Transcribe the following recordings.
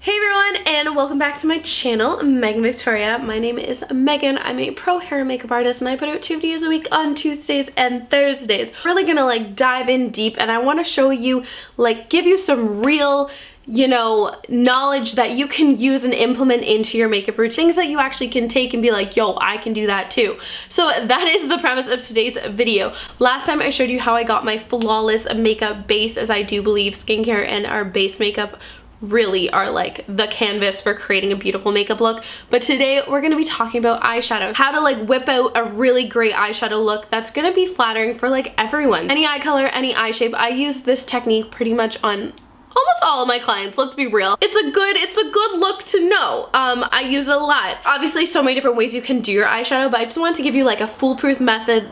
Hey everyone, and welcome back to my channel, Megan Victoria. My name is Megan. I'm a pro hair and makeup artist, and I put out 2 videos a week on Tuesdays and Thursdays. Really gonna dive in deep, and I want to show you, give you some real knowledge that you can use and implement into your makeup routine. Things that you actually can take and be like, yo, I can do that too. So that is the premise of today's video. Last time I showed you how I got my flawless makeup base, as I do believe skincare and our base makeup really are the canvas for creating a beautiful makeup look. But today we're going to be talking about eyeshadow, how to whip out a really great eyeshadow look that's going to be flattering for everyone. Any eye color, any eye shape. I use this technique pretty much on almost all of my clients, let's be real. It's a good look to know. I use it a lot. Obviously so many different ways you can do your eyeshadow, but I just wanted to give you a foolproof method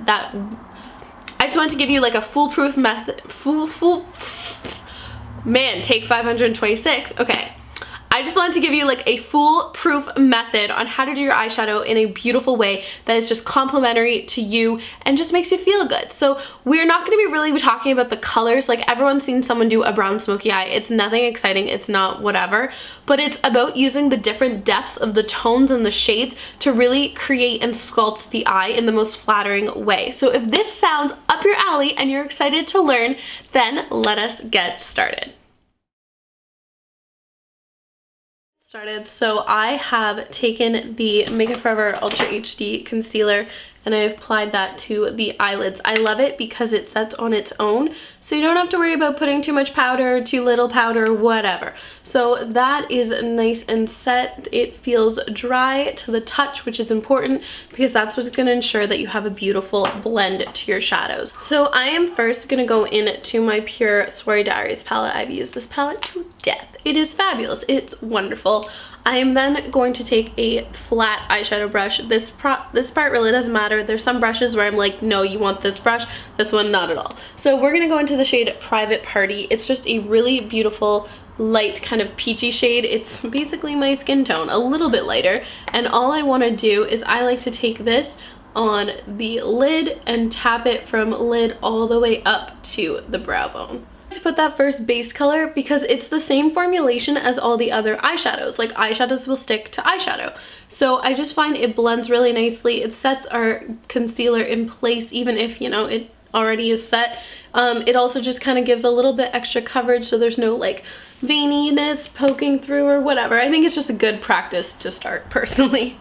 Man, take 526. Okay. I just wanted to give you a foolproof method on how to do your eyeshadow in a beautiful way that is just complimentary to you and just makes you feel good. So we're not going to be really talking about the colors. Everyone's seen someone do a brown smoky eye. It's nothing exciting. It's not whatever. But it's about using the different depths of the tones and the shades to really create and sculpt the eye in the most flattering way. So if this sounds up your alley and you're excited to learn, then let us get started. So I have taken the Makeup Forever Ultra HD concealer and I applied that to the eyelids. I love it because it sets on its own, so you don't have to worry about putting too much powder, too little powder, whatever. So that is nice and set. It feels dry to the touch, which is important because that's what's going to ensure that you have a beautiful blend to your shadows. So I am first going to go into my Pure Soiree Diaries palette. I've used this palette to death. It is fabulous. It's wonderful. I am then going to take a flat eyeshadow brush. This part really doesn't matter. There's some brushes where I'm like, no, you want this brush. This one, not at all. So we're going to go into the shade Private Party. It's just a really beautiful, light, kind of peachy shade. It's basically my skin tone, a little bit lighter. And all I want to do is I like to take this on the lid and tap it from lid all the way up to the brow bone. To put that first base color because it's the same formulation as all the other eyeshadows. Eyeshadows will stick to eyeshadow. So I just find it blends really nicely. It sets our concealer in place even if, it already is set. It also just kind of gives a little bit extra coverage so there's no veininess poking through or whatever. I think it's just a good practice to start personally.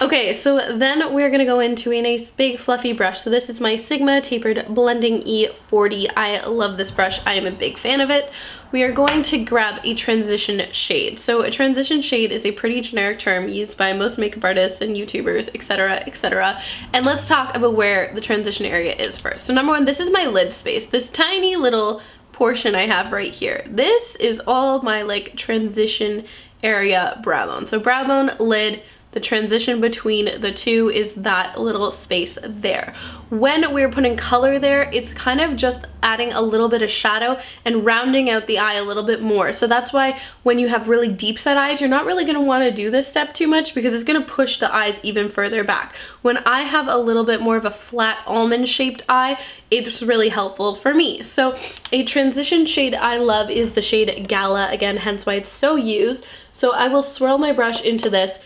Okay, so then we're gonna go into a nice big fluffy brush. So this is my Sigma Tapered Blending E40. I love this brush. I am a big fan of it. We are going to grab a transition shade. So a transition shade is a pretty generic term used by most makeup artists and YouTubers, etc., etc. And let's talk about where the transition area is first. So number one, this is my lid space. This tiny little portion I have right here. This is all my transition area brow bone. So brow bone, lid, the transition between the two is that little space there. When we're putting color there, it's kind of just adding a little bit of shadow and rounding out the eye a little bit more. So that's why when you have really deep set eyes, you're not really going to want to do this step too much because it's going to push the eyes even further back. When I have a little bit more of a flat almond shaped eye, it's really helpful for me. So a transition shade I love is the shade Gala, again, hence why it's so used. So I will swirl my brush into this,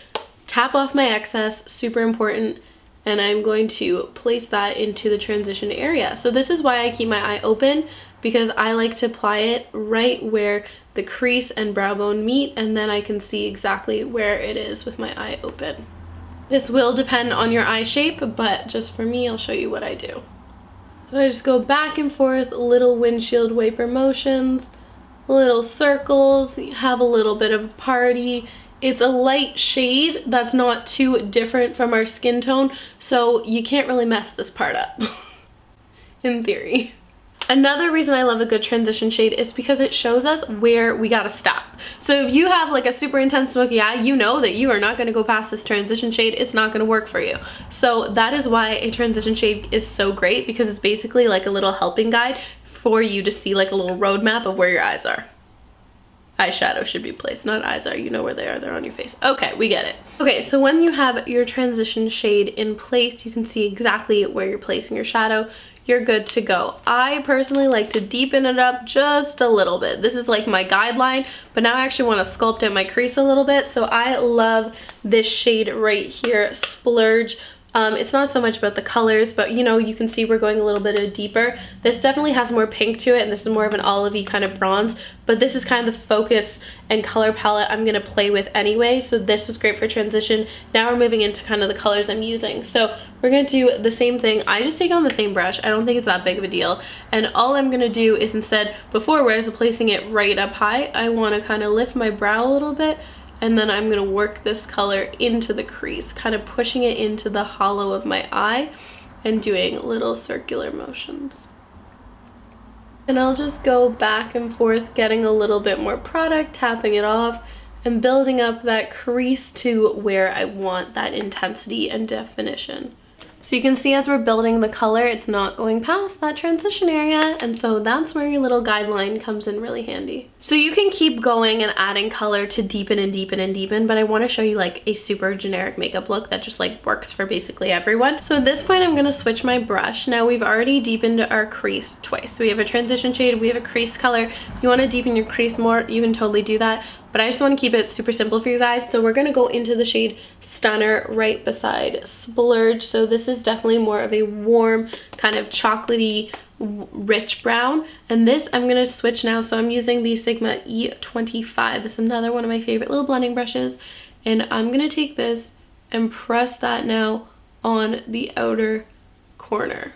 tap off my excess, super important, and I'm going to place that into the transition area. So this is why I keep my eye open, because I like to apply it right where the crease and brow bone meet, and then I can see exactly where it is with my eye open. This will depend on your eye shape, but just for me, I'll show you what I do. So I just go back and forth, little windshield wiper motions, little circles, have a little bit of a party. It's a light shade that's not too different from our skin tone, so you can't really mess this part up, in theory. Another reason I love a good transition shade is because it shows us where we gotta stop. So if you have a super intense smoky eye, you know that you are not gonna go past this transition shade. It's not gonna work for you. So that is why a transition shade is so great, because it's basically a little helping guide for you to see a little roadmap of where your eyes are. Eyeshadow should be placed, not eyes are. You know where they are. They're on your face. Okay, we get it. Okay, so when you have your transition shade in place, you can see exactly where you're placing your shadow. you're good to go. I personally like to deepen it up just a little bit. This is like my guideline, but now I actually want to sculpt out my crease a little bit. So I love this shade right here, Splurge. It's not so much about the colors, but you know, you can see we're going a little bit deeper. This definitely has more pink to it, and this is more of an olivey kind of bronze, but this is kind of the focus and color palette I'm gonna play with anyway, so this was great for transition. Now we're moving into kind of the colors I'm using. So we're gonna do the same thing. I just take on the same brush. I don't think it's that big of a deal. And all I'm gonna do is instead, before where I was placing it right up high, I wanna kind of lift my brow a little bit, and then I'm gonna work this color into the crease, kind of pushing it into the hollow of my eye and doing little circular motions. And I'll just go back and forth, getting a little bit more product, tapping it off, and building up that crease to where I want that intensity and definition. So you can see as we're building the color, it's not going past that transition area, and so that's where your little guideline comes in really handy. So you can keep going and adding color to deepen and deepen and deepen, but I want to show you like a super generic makeup look that just like works for basically everyone. So at this point, I'm going to switch my brush. Now we've already deepened our crease twice. So we have a transition shade, we have a crease color. If you want to deepen your crease more, you can totally do that. But I just want to keep it super simple for you guys. So we're going to go into the shade Stunner right beside Splurge. So this is definitely more of a warm, kind of chocolatey, rich brown. And this I'm going to switch now. So I'm using the Sigma E25. This is another one of my favorite little blending brushes. And I'm going to take this and press that now on the outer corner.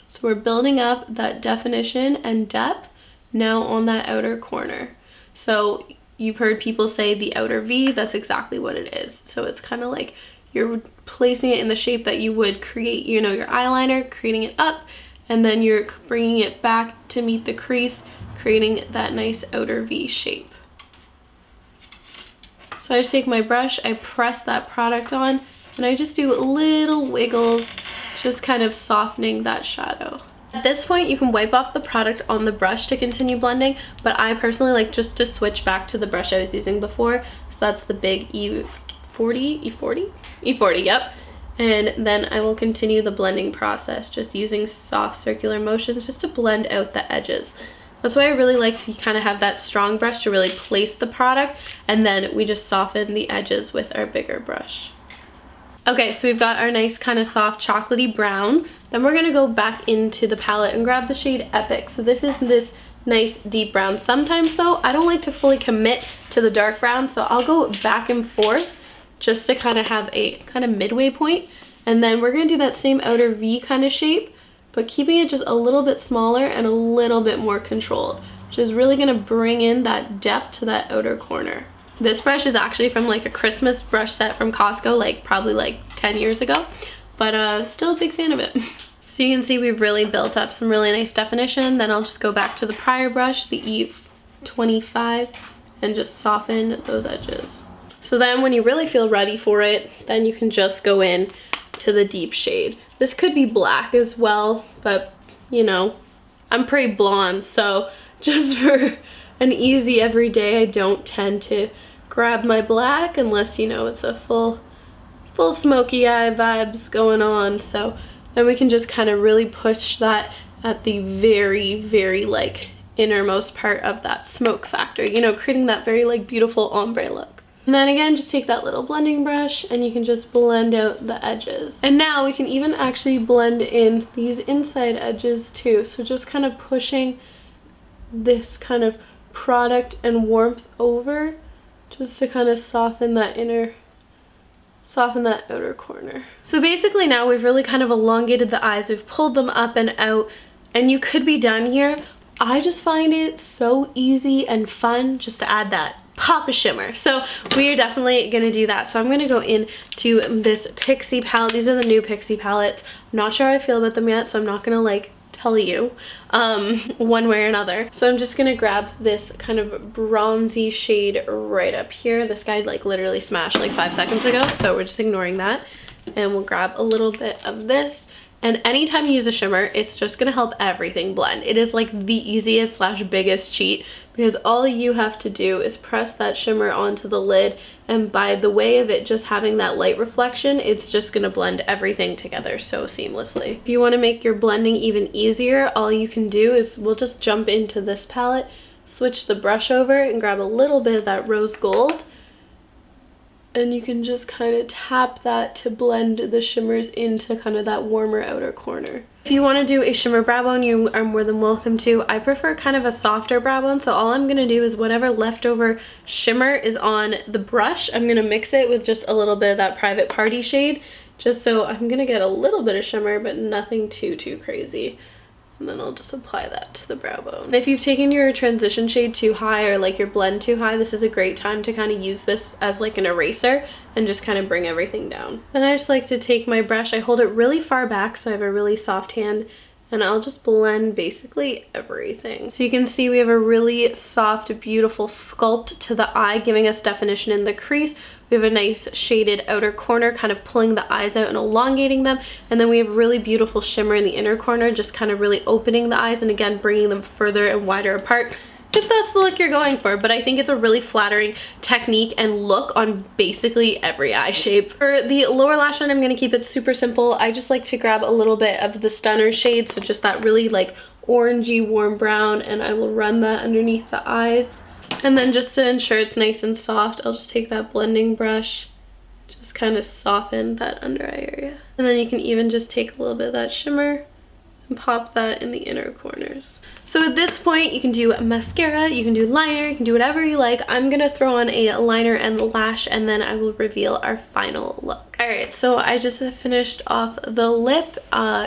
So we're building up that definition and depth now on that outer corner. So you've heard people say the outer V, that's exactly what it is. So it's kind of like you're placing it in the shape that you would create, you know, your eyeliner, creating it up, and then you're bringing it back to meet the crease, creating that nice outer V shape. So I just take my brush, I press that product on, and I just do little wiggles, just kind of softening that shadow. At this point, you can wipe off the product on the brush to continue blending, but I personally like just to switch back to the brush I was using before. So that's the big E40, yep. And then I will continue the blending process, just using soft circular motions just to blend out the edges. That's why I really like to kind of have that strong brush to really place the product, and then we just soften the edges with our bigger brush. Okay, so we've got our nice kind of soft chocolatey brown. Then we're gonna go back into the palette and grab the shade Epic. So this is this nice deep brown. Sometimes though, I don't like to fully commit to the dark brown, so I'll go back and forth just to kind of have a kind of midway point. And then we're gonna do that same outer V kind of shape, but keeping it just a little bit smaller and a little bit more controlled, which is really gonna bring in that depth to that outer corner. This brush is actually from like a Christmas brush set from Costco, like probably like 10 years ago, but still a big fan of it. So you can see we've really built up some really nice definition. Then I'll just go back to the prior brush, the E25, and just soften those edges. So then when you really feel ready for it, then you can just go in to the deep shade. This could be black as well, but you know, I'm pretty blonde, so just for an easy everyday, I don't tend to grab my black unless, you know, it's a full smoky eye vibes going on. So then we can just kind of really push that at the very, very like innermost part of that smoke factor, you know, creating that very like beautiful ombre look. And then again, just take that little blending brush and you can just blend out the edges. And now we can even actually blend in these inside edges too. So just kind of pushing this kind of product and warmth over just to kind of soften that outer corner. So basically now we've really kind of elongated the eyes, we've pulled them up and out, and you could be done here. I just find it so easy and fun just to add that pop of shimmer. So we are definitely gonna do that. So I'm gonna go into this Pixi palette. These are the new Pixi palettes. I'm not sure how I feel about them yet, so I'm not gonna like tell you one way or another. So I'm just gonna grab this kind of bronzy shade right up here. This guy like literally smashed like 5 seconds ago, so we're just ignoring that. And we'll grab a little bit of this And anytime you use a shimmer, it's just gonna help everything blend. It is like the easiest / biggest cheat, because all you have to do is press that shimmer onto the lid, and by the way of it just having that light reflection, it's just gonna blend everything together so seamlessly. If you wanna make your blending even easier, all you can do is, we'll just jump into this palette, switch the brush over and grab a little bit of that rose gold, and you can just kind of tap that to blend the shimmers into kind of that warmer outer corner. If you want to do a shimmer brow bone, you are more than welcome to. I prefer kind of a softer brow bone, so all I'm going to do is whatever leftover shimmer is on the brush, I'm going to mix it with just a little bit of that Private Party shade, just so I'm going to get a little bit of shimmer, but nothing too crazy. And then I'll just apply that to the brow bone. And if you've taken your transition shade too high, or like your blend too high, this is a great time to kind of use this as like an eraser and just kind of bring everything down. Then I just like to take my brush, I hold it really far back so I have a really soft hand, and I'll just blend basically everything. So you can see we have a really soft, beautiful sculpt to the eye, giving us definition in the crease. We have a nice shaded outer corner, kind of pulling the eyes out and elongating them. And then we have really beautiful shimmer in the inner corner, just kind of really opening the eyes and again, bringing them further and wider apart, if that's the look you're going for. But I think it's a really flattering technique and look on basically every eye shape. For the lower lash line, I'm going to keep it super simple. I just like to grab a little bit of the Stunner shade, so just that really like orangey warm brown, and I will run that underneath the eyes. And then just to ensure it's nice and soft, I'll just take that blending brush, just kind of soften that under eye area. And then you can even just take a little bit of that shimmer and pop that in the inner corners. So at this point, you can do mascara, you can do liner, you can do whatever you like. I'm gonna throw on a liner and lash, and then I will reveal our final look. Alright, so I just finished off the lip,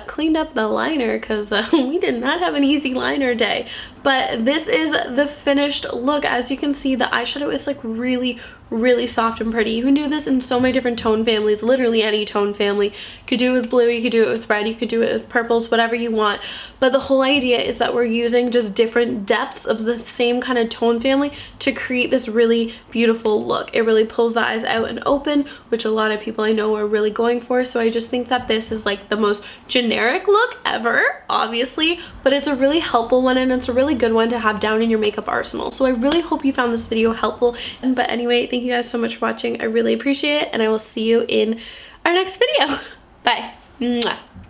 cleaned up the liner because we did not have an easy liner day. But this is the finished look. As you can see, the eyeshadow is like really soft and pretty. You can do this in so many different tone families, literally any tone family. You could do it with blue, you could do it with red, you could do it with purples, whatever you want. But the whole idea is that we're using just different depths of the same kind of tone family to create this really beautiful look. It really pulls the eyes out and open, which a lot of people I know are really going for. So I just think that this is like the most generic look ever, obviously, but it's a really helpful one, and it's a really good one to have down in your makeup arsenal. So I really hope you found this video helpful. But anyway, thank you guys so much for watching. I really appreciate it, and I will see you in our next video. Bye. Mwah.